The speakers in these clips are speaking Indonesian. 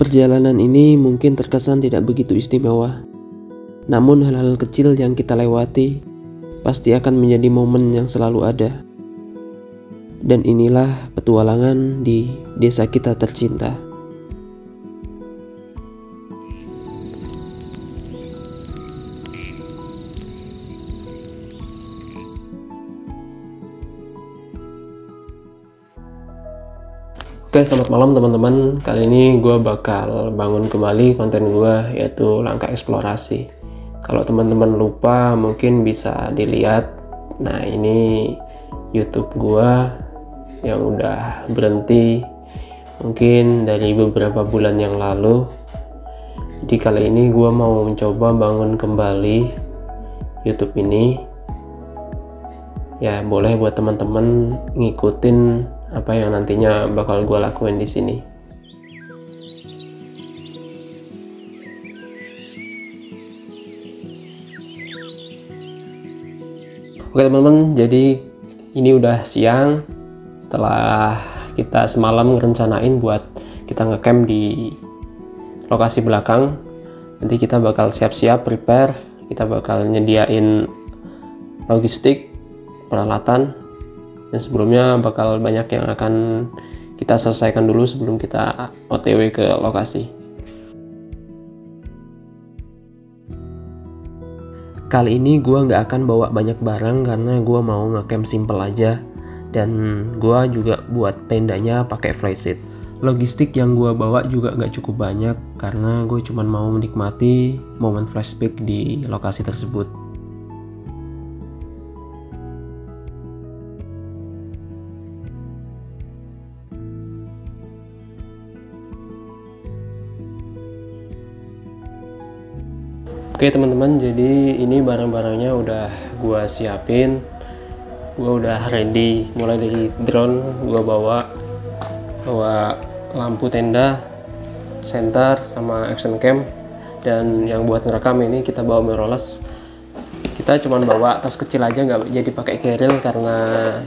Perjalanan ini mungkin terkesan tidak begitu istimewa, namun hal-hal kecil yang kita lewati pasti akan menjadi momen yang selalu ada. Dan inilah petualangan di desa kita tercinta. Oke, selamat malam teman-teman. Kali ini gue bakal bangun kembali konten gue, yaitu langkah eksplorasi. Kalau teman-teman lupa mungkin bisa dilihat. Nah, ini YouTube gue yang udah berhenti mungkin dari beberapa bulan yang lalu. Jadi kali ini gue mau mencoba bangun kembali YouTube ini. Ya, boleh buat teman-teman ngikutin apa yang nantinya bakal gue lakuin di sini. Oke teman-teman, jadi ini udah siang. Setelah kita semalam ngerencanain buat kita ngecamp di lokasi belakang, nanti kita bakal siap-siap prepare. Kita bakal nyediain logistik, peralatan, dan sebelumnya bakal banyak yang akan kita selesaikan dulu sebelum kita OTW ke lokasi. Kali ini gue nggak akan bawa banyak barang karena gue mau ngecamp simple aja, dan gue juga buat tendanya pakai flysheet. Logistik yang gue bawa juga nggak cukup banyak karena gue cuma mau menikmati momen flashback di lokasi tersebut. Oke teman-teman, jadi ini barang-barangnya udah gua siapin. Gua udah ready, mulai dari drone gua bawa lampu tenda, center, sama action cam. Dan yang buat ngerekam ini kita bawa mirrorless. Kita cuma bawa tas kecil aja, nggak jadi pakai carrier karena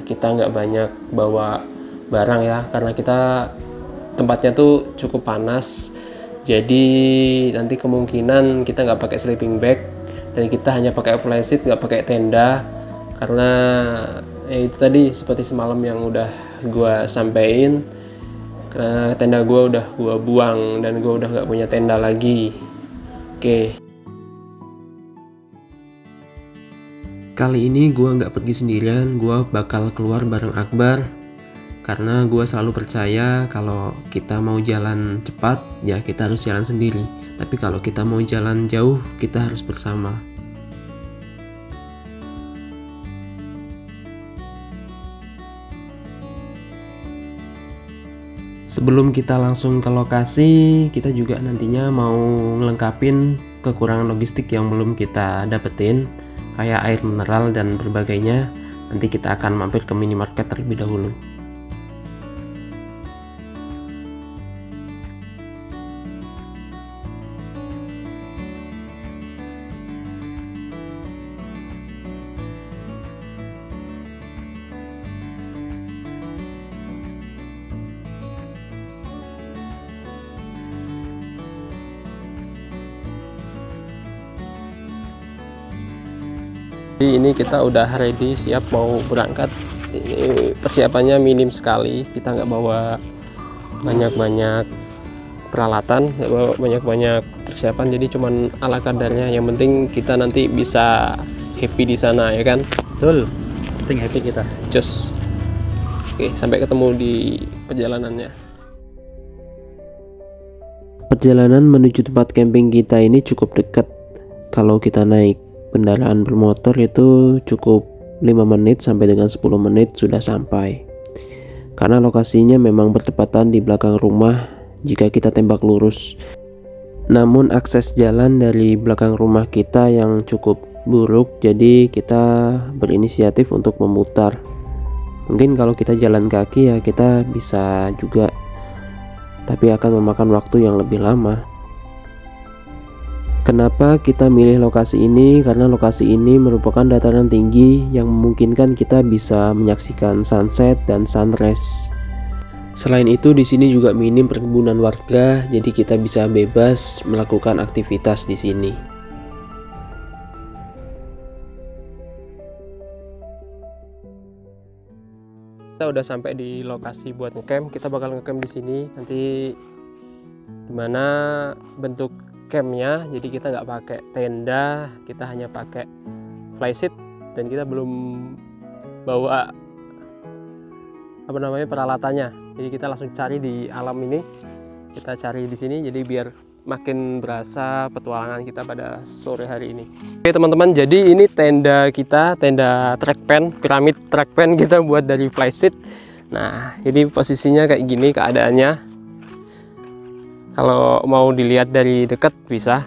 kita nggak banyak bawa barang ya, karena kita tempatnya tuh cukup panas. Jadi nanti kemungkinan kita nggak pakai sleeping bag dan kita hanya pakai flysheet, nggak pakai tenda, karena ya itu tadi seperti semalam yang udah gua sampein, karena tenda gua udah gua buang dan gua udah nggak punya tenda lagi. Oke. Kali ini gua nggak pergi sendirian, gua bakal keluar bareng Akbar. Karena gue selalu percaya kalau kita mau jalan cepat, ya kita harus jalan sendiri. Tapi kalau kita mau jalan jauh, kita harus bersama. Sebelum kita langsung ke lokasi, kita juga nantinya mau ngelengkapin kekurangan logistik yang belum kita dapetin, kayak air mineral dan berbagainya. Nanti kita akan mampir ke minimarket terlebih dahulu. Jadi ini kita udah ready, siap mau berangkat. Ini persiapannya minim sekali, kita nggak bawa banyak-banyak peralatan, nggak bawa banyak-banyak persiapan, jadi cuman ala kadarnya. Yang penting kita nanti bisa happy di sana, ya kan? Betul, penting happy kita. Cus. Oke, sampai ketemu di perjalanannya. Perjalanan menuju tempat camping kita ini cukup dekat. Kalau kita naik kendaraan bermotor itu cukup 5 menit sampai dengan 10 menit sudah sampai. Karena lokasinya memang bertepatan di belakang rumah jika kita tembak lurus. Namun akses jalan dari belakang rumah kita yang cukup buruk, jadi kita berinisiatif untuk memutar. Mungkin kalau kita jalan kaki ya kita bisa juga, tapi akan memakan waktu yang lebih lama. Kenapa kita milih lokasi ini? Karena lokasi ini merupakan dataran tinggi yang memungkinkan kita bisa menyaksikan sunset dan sunrise. Selain itu di sini juga minim perkebunan warga, jadi kita bisa bebas melakukan aktivitas di sini. Kita udah sampai di lokasi buat ngecamp. Kita bakal ngecamp di sini. Nanti dimana bentuk campnya, jadi kita nggak pakai tenda, kita hanya pakai flysheet, dan kita belum bawa peralatannya. Jadi kita langsung cari di alam ini. Kita cari di sini, jadi biar makin berasa petualangan kita pada sore hari ini. Oke teman-teman, jadi ini tenda kita, tenda track pen, piramid track pen kita buat dari flysheet. Nah, ini posisinya kayak gini keadaannya. Kalau mau dilihat dari dekat bisa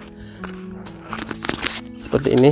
seperti ini.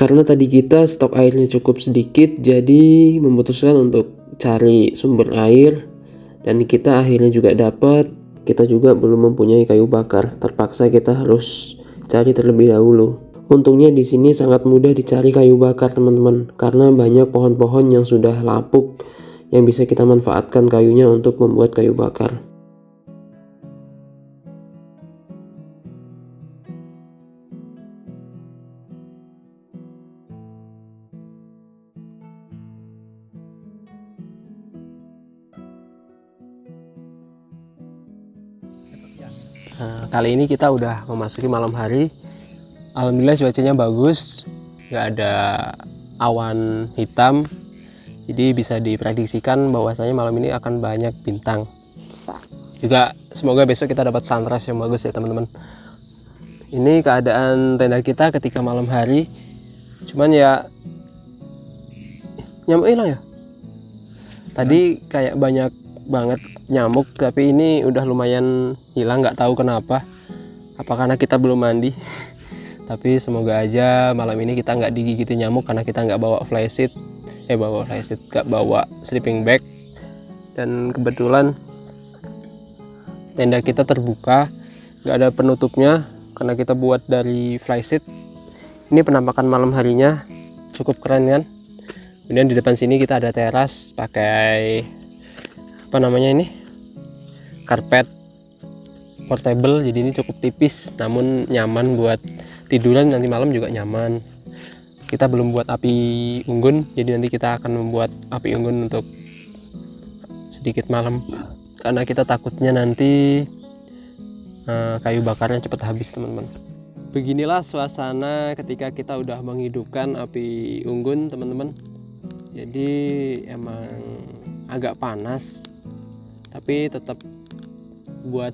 Karena tadi kita stok airnya cukup sedikit, jadi memutuskan untuk cari sumber air, dan kita akhirnya juga dapat. Kita juga belum mempunyai kayu bakar, terpaksa kita harus cari terlebih dahulu. Untungnya di sini sangat mudah dicari kayu bakar teman-teman, karena banyak pohon-pohon yang sudah lapuk yang bisa kita manfaatkan kayunya untuk membuat kayu bakar. Nah, kali ini kita udah memasuki malam hari. Alhamdulillah cuacanya bagus, nggak ada awan hitam, jadi bisa diprediksikan bahwasanya malam ini akan banyak bintang. Juga semoga besok kita dapat sunrise yang bagus ya teman-teman. Ini keadaan tenda kita ketika malam hari. Cuman ya nyamuk hilang ya. Tadi kayak banyak banget nyamuk, tapi ini udah lumayan hilang, nggak tahu kenapa. Apa karena kita belum mandi? Tapi semoga aja malam ini kita nggak digigit nyamuk karena kita nggak bawa flysheet, nggak bawa sleeping bag. Dan kebetulan tenda kita terbuka, nggak ada penutupnya karena kita buat dari flysheet. Ini penampakan malam harinya cukup keren kan. Kemudian di depan sini kita ada teras pakai karpet portable, jadi ini cukup tipis namun nyaman buat tiduran, nanti malam juga nyaman. Kita belum buat api unggun, jadi nanti kita akan membuat api unggun untuk sedikit malam karena kita takutnya nanti kayu bakarnya cepat habis teman-teman. Beginilah suasana ketika kita udah menghidupkan api unggun teman-teman. Jadi emang agak panas, tapi tetap buat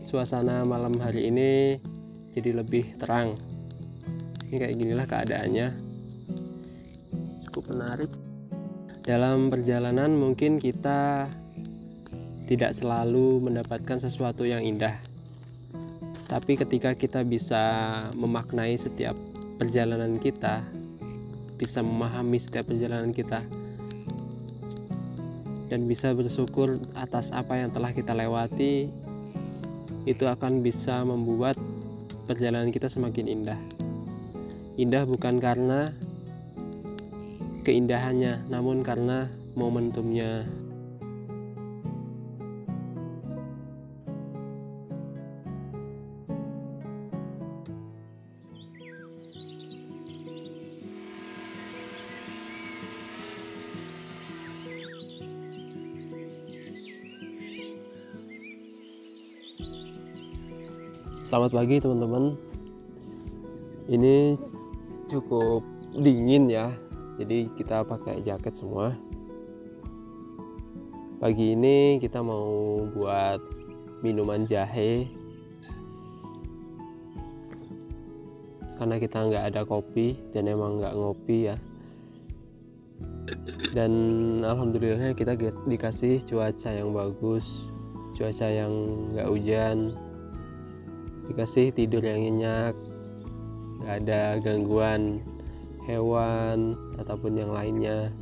suasana malam hari ini jadi lebih terang. Ini kayak ginilah keadaannya, cukup menarik. Dalam perjalanan mungkin kita tidak selalu mendapatkan sesuatu yang indah, tapi ketika kita bisa memaknai setiap perjalanan kita, bisa memahami setiap perjalanan kita, dan bisa bersyukur atas apa yang telah kita lewati, itu akan bisa membuat perjalanan kita semakin indah. Indah bukan karena keindahannya, namun karena momentumnya. Selamat pagi teman-teman. Ini cukup dingin ya, jadi kita pakai jaket semua. Pagi ini kita mau buat minuman jahe karena kita nggak ada kopi dan emang nggak ngopi ya. Dan alhamdulillahnya kita dikasih cuaca yang bagus, cuaca yang nggak hujan, dikasih tidur yang nyenyak, nggak ada gangguan hewan ataupun yang lainnya.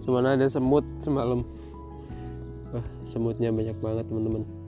Cuman ada semut semalam. Wah, semutnya banyak banget teman-teman.